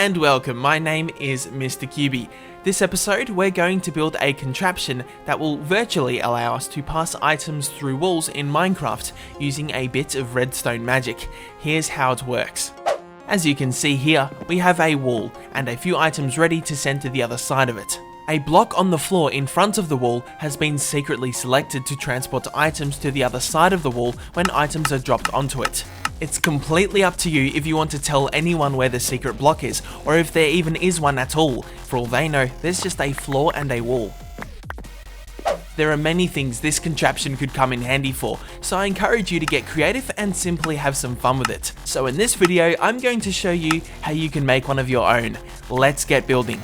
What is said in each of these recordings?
and welcome, my name is Mr. Cubey. This episode we're going to build a contraption that will virtually allow us to pass items through walls in Minecraft using a bit of redstone magic. Here's how it works. As you can see here, we have a wall and a few items ready to send to the other side of it. A block on the floor in front of the wall has been secretly selected to transport items to the other side of the wall when items are dropped onto it. It's completely up to you if you want to tell anyone where the secret block is, or if there even is one at all. For all they know, there's just a floor and a wall. There are many things this contraption could come in handy for, so I encourage you to get creative and simply have some fun with it. So in this video, I'm going to show you how you can make one of your own. Let's get building.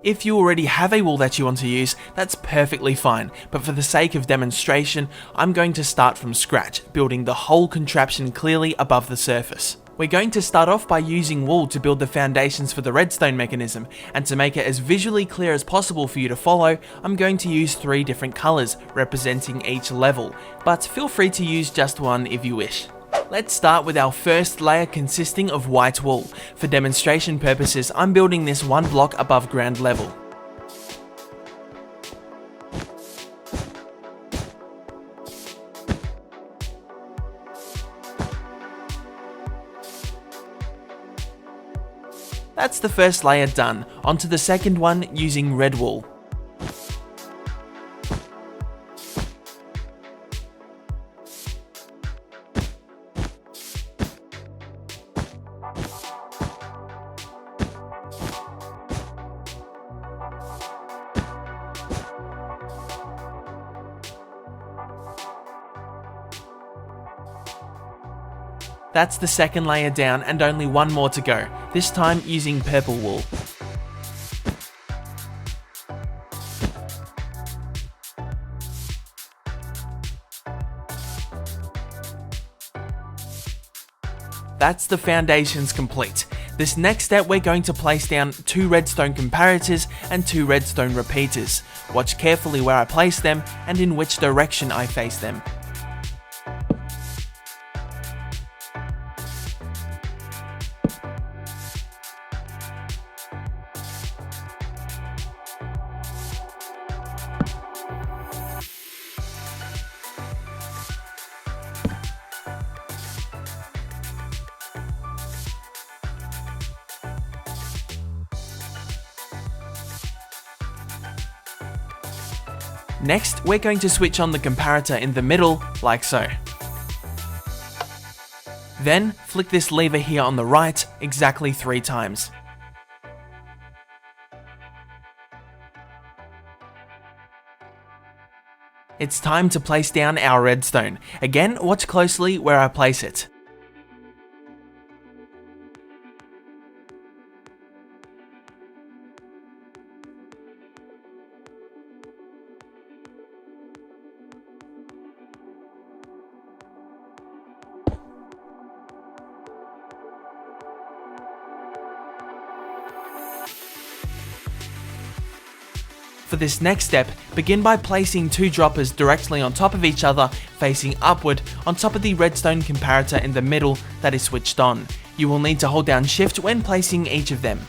If you already have a wall that you want to use, that's perfectly fine, but for the sake of demonstration, I'm going to start from scratch, building the whole contraption clearly above the surface. We're going to start off by using wool to build the foundations for the redstone mechanism, and to make it as visually clear as possible for you to follow, I'm going to use 3 different colours representing each level, but feel free to use just one if you wish. Let's start with our first layer consisting of white wool. For demonstration purposes, I'm building this 1 block above ground level. That's the first layer done. Onto the second one using red wool. That's the second layer down and only one more to go, this time using purple wool. That's the foundations complete. This next step we're going to place down 2 redstone comparators and 2 redstone repeaters. Watch carefully where I place them and in which direction I face them. Next, we're going to switch on the comparator in the middle, like so. Then, flick this lever here on the right, exactly 3 times. It's time to place down our redstone. Again, watch closely where I place it. For this next step, begin by placing 2 droppers directly on top of each other, facing upward, on top of the redstone comparator in the middle that is switched on. You will need to hold down shift when placing each of them.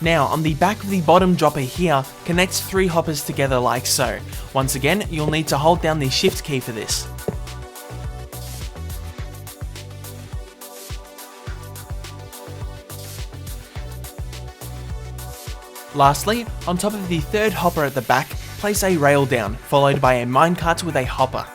Now, on the back of the bottom dropper here, connect 3 hoppers together like so. Once again, you'll need to hold down the shift key for this. Lastly, on top of the 3rd hopper at the back, place a rail down, followed by a minecart with a hopper.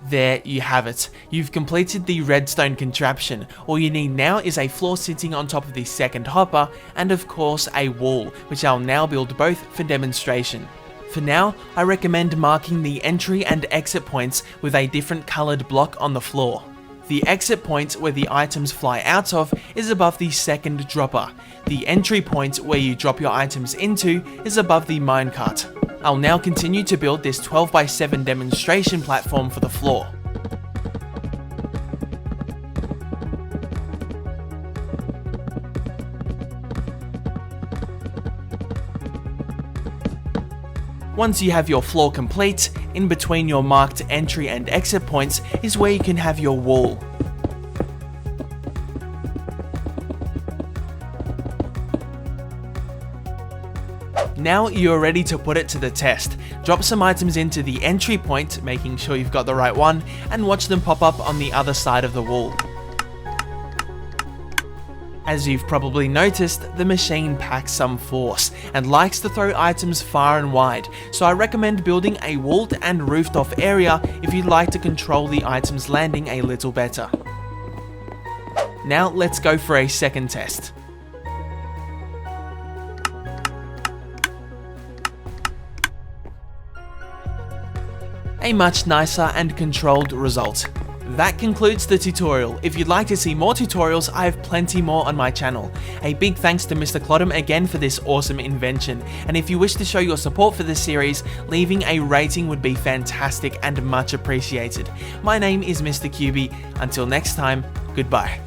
There you have it. You've completed the redstone contraption. All you need now is a floor sitting on top of the 2nd hopper, and of course a wall, which I'll now build both for demonstration. For now, I recommend marking the entry and exit points with a different coloured block on the floor. The exit point where the items fly out of is above the 2nd dropper. The entry point where you drop your items into is above the minecart. I'll now continue to build this 12x7 demonstration platform for the floor. Once you have your floor complete, in between your marked entry and exit points is where you can have your wall. Now you're ready to put it to the test. Drop some items into the entry point, making sure you've got the right one, and watch them pop up on the other side of the wall. As you've probably noticed, the machine packs some force and likes to throw items far and wide, so I recommend building a walled and roofed off area if you'd like to control the items landing a little better. Now let's go for a second test. A much nicer and controlled result. That concludes the tutorial. If you'd like to see more tutorials, I have plenty more on my channel. A big thanks to Mr. Clodham again for this awesome invention, and if you wish to show your support for this series, leaving a rating would be fantastic and much appreciated. My name is Mr. Cubey. Until next time, goodbye.